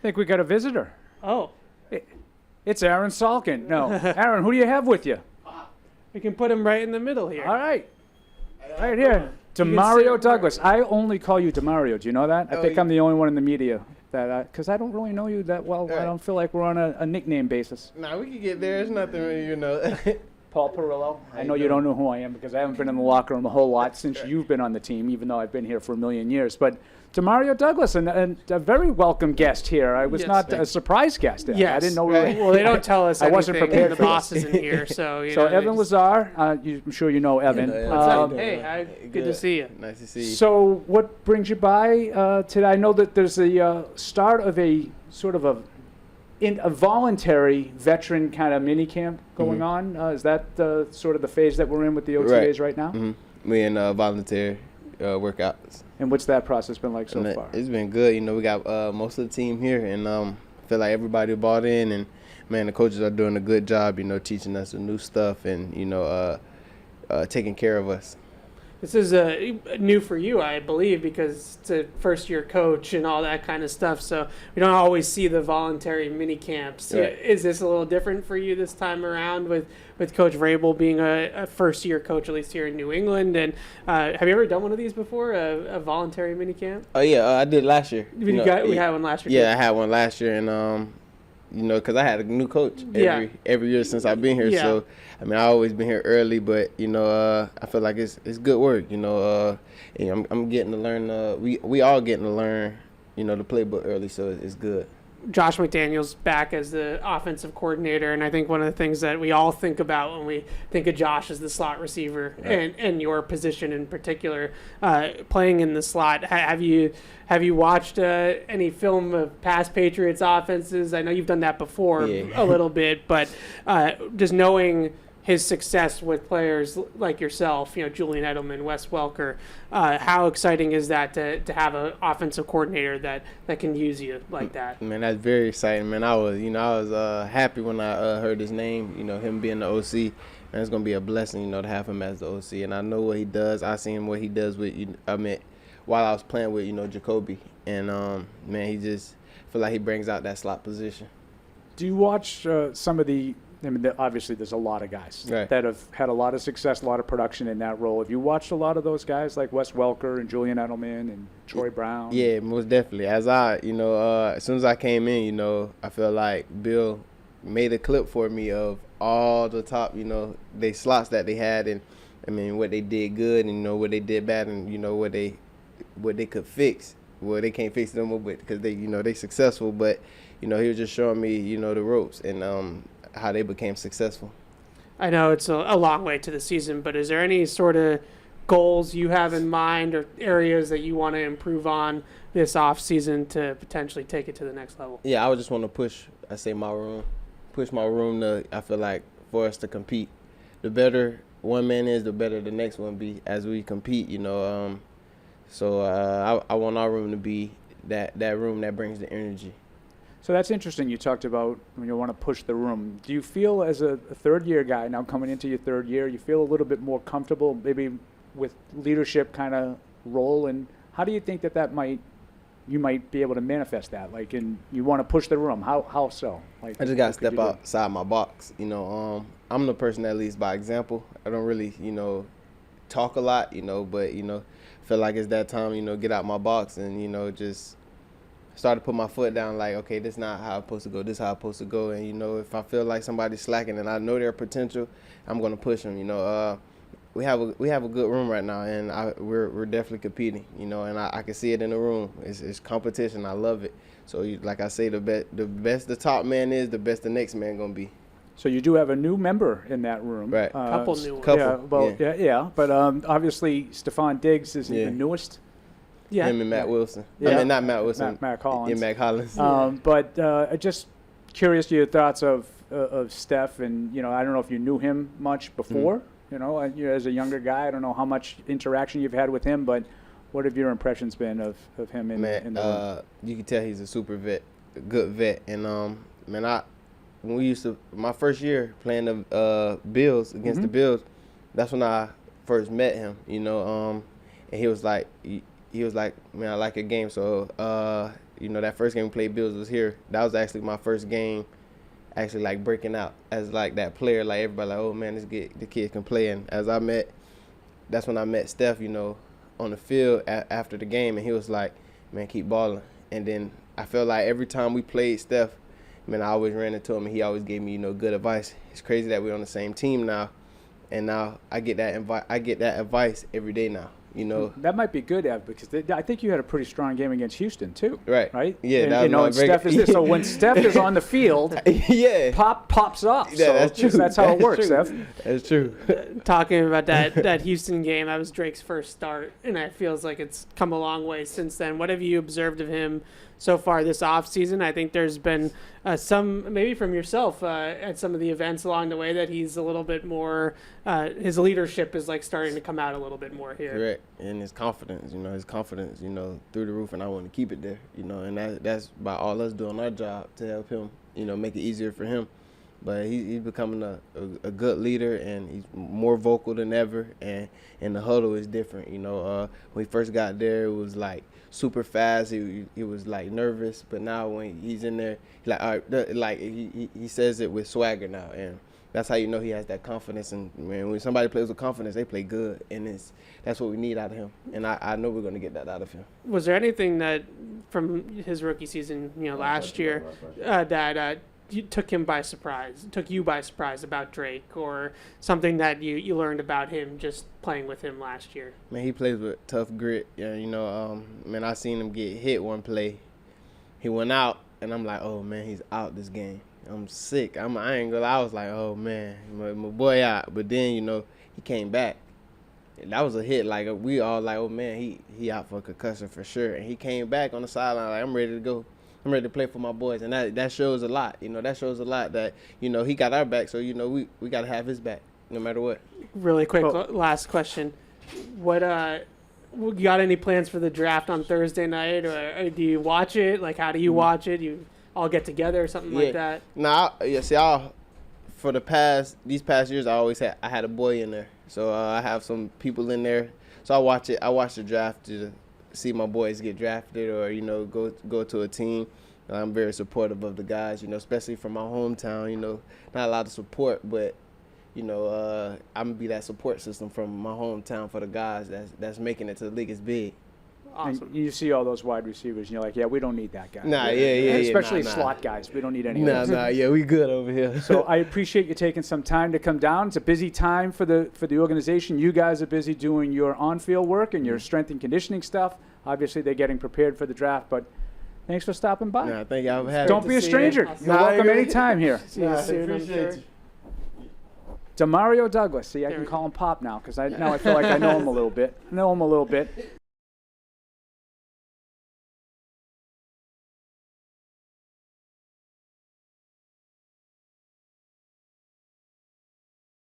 think we got a visitor. Oh. It's Aaron Salkin. No, Aaron, who do you have with you? We can put him right in the middle here. All right. Right here. DeMario Douglas. I only call you DeMario. Do you know that? I think I'm the only one in the media that because I don't really know you that well. I don't feel like we're on a nickname basis. Nah, we can get there. There's nothing, you know. Paul Perillo. I know you don't know who I am because I haven't been in the locker room a whole lot since you've been on the team, even though I've been here for a million years. But DeMario Douglas, and a very welcome guest here. I was not a surprise guest. Yes. I didn't know. Well, they don't tell us I wasn't anything. prepared The for boss this. isn't here, so So Evan Lazar, I'm sure you know Evan. What's up? Hey, good to see you. Nice to see you. So what brings you by today? I know that there's a start of a sort of a voluntary veteran kind of mini camp going on. Is that sort of the phase that we're in with the OTAs right now? Mm-hmm. We in voluntary workouts. And what's that process been like so far? It's been good. You know, we got most of the team here, and I feel like everybody bought in, and man, the coaches are doing a good job. You know, teaching us the new stuff, and you know, taking care of us. This is new for you, I believe, because it's a first-year coach and all that kind of stuff. So we don't always see the voluntary mini camps. Right. Is this a little different for you this time around with Coach Vrabel being a first-year coach, at least here in New England? And have you ever done one of these before, a voluntary mini camp? Oh yeah, I did last year. We had one last year. Yeah, I had one last year, and you know, because I had a new coach every year since I've been here. Yeah. So, I mean, I always been here early, but, you know, I feel like it's good work, you know. I'm getting to learn, we all getting to learn, you know, the playbook early, so it's good. Josh McDaniels back as the offensive coordinator, and I think one of the things that we all think about when we think of Josh as the slot receiver, and your position in particular, playing in the slot. Have you watched any film of past Patriots offenses? I know you've done that before a little bit, but just knowing his success with players like yourself, you know, Julian Edelman, Wes Welker, how exciting is that to have an offensive coordinator that can use you like that? Man, that's very exciting, man. I was happy when I heard his name, you know, him being the OC. And it's going to be a blessing, you know, to have him as the OC. And I know what he does. I seen what he does with, while I was playing with, you know, Jacoby. And, man, he just feel like he brings out that slot position. Do you watch some of the – I mean, obviously there's a lot of guys that have had a lot of success, a lot of production in that role. Have you watched a lot of those guys like Wes Welker and Julian Edelman and Troy Brown? Yeah, most definitely. As soon as I came in, you know, I feel like Bill made a clip for me of all the top, you know, they slots that they had, and I mean what they did good and, you know, what they did bad, and, you know, what they could fix. Well, they can't fix them because they, you know, they successful, but, you know, he was just showing me, you know, the ropes and how they became successful. I know it's a long way to the season, but is there any sort of goals you have in mind or areas that you want to improve on this off season to potentially take it to the next level? Yeah, I would just want to push my room to, I feel like, for us to compete. The better one man is, the better the next one be as we compete, you know. So I want our room to be that room that brings the energy. So that's interesting. You talked about when you want to push the room. Do you feel as a third-year guy now coming into your third year, you feel a little bit more comfortable maybe with leadership kind of role? And how do you think that you might be able to manifest that? Like, you want to push the room. How so? Like, I just got to step outside my box. You know, I'm the person that leads by example. I don't really, you know, talk a lot, you know, but, you know, feel like it's that time, you know, get out my box and, you know, just start to put my foot down like, okay, this is not how I'm supposed to go, this is how I'm supposed to go. And, you know, if I feel like somebody's slacking and I know their potential, I'm going to push them, you know. We have a good room right now, and we're definitely competing, you know, and I can see it in the room. It's competition. I love it. So, like I say, the best the top man is, the best the next man going to be. So you do have a new member in that room. Right. Couple new ones. Yeah, but obviously Stefan Diggs is the newest. Yeah. Him and Matt Wilson. Yeah. I mean, not Matt Wilson. Matt Collins. Yeah, Matt Collins. But just curious to your thoughts of Steph, and, you know, I don't know if you knew him much before. You know, as a younger guy, I don't know how much interaction you've had with him, but what have your impressions been of him in the room? You can tell he's a super vet, a good vet. And, when we used to, my first year playing the Bills, against the Bills, that's when I first met him, you know, and he was like, man, I like your game. So, You know, that first game we played Bills was here. That was actually my first game actually, like, breaking out as, like, that player. Like, everybody like, oh, man, the kid can play. And that's when I met Steph, you know, on the field after the game. And he was like, man, keep balling. And then I felt like every time we played Steph, man, I always ran into him, and he always gave me, you know, good advice. It's crazy that we're on the same team now, and now I get that advice every day now. You know, that might be good, Ev, because I think you had a pretty strong game against Houston too. Right. Yeah. And, you know, and Steph is so when Steph is on the field, yeah, pops up. Yeah, so that's true. That's how it works, true. Steph. That's true. Talking about that Houston game, that was Drake's first start, and it feels like it's come a long way since then. What have you observed of him so far this offseason? I think there's been some, maybe from yourself, at some of the events along the way, that he's a little bit more, his leadership is like starting to come out a little bit more here. Correct. And his confidence, you know, through the roof, and I want to keep it there, you know, and that's by all us doing our job to help him, you know, make it easier for him. But he's becoming a good leader, and he's more vocal than ever, and the huddle is different, you know. When he first got there, it was like super fast. He was like nervous, but now when he's in there, like, all right, like he says it with swagger now, and that's how you know he has that confidence. And man, when somebody plays with confidence, they play good, and that's what we need out of him. And I know we're going to get that out of him. Was there anything that from his rookie season, you know, last year, that took you by surprise about Drake, or something that you learned about him just playing with him last year? Man, he plays with tough grit. Yeah, you know, man, I seen him get hit one play. He went out, and I'm like, oh man, he's out this game. I'm sick. I ain't gonna lie. I was like, oh man, my boy out. But then, you know, he came back. And that was a hit. Like, we all like, oh man, he out for a concussion for sure. And he came back on the sideline like, I'm ready to go. I'm ready to play for my boys. And that shows a lot. You know, that shows a lot that, you know, he got our back. So, you know, we got to have his back no matter what. Really quick, last question. What you got any plans for the draft on Thursday night, or do you watch it? Like, how do you watch it? You all get together or something like that? Nah, for these past years, I had a boy in there. So I have some people in there. So I watch it. I watch the draft to see my boys get drafted, or, you know, go to a team. I'm very supportive of the guys, you know, especially from my hometown. You know, not a lot of support, but, you know, I'm gonna be that support system from my hometown for the guys that's making it to the league. It's big. Awesome. And you see all those wide receivers, and you're like, yeah, we don't need that guy. Nah, Especially nah. slot guys. We don't need any of those. Yeah, we good over here. So I appreciate you taking some time to come down. It's a busy time for the organization. You guys are busy doing your on-field work and your strength and conditioning stuff. Obviously, they're getting prepared for the draft, but thanks for stopping by. Nah, thank y'all for having me. Don't be a stranger. You're welcome anytime here. See you soon, I'm sure. DeMario Douglas. See, I can call him Pop now because now I feel like I know him a little bit.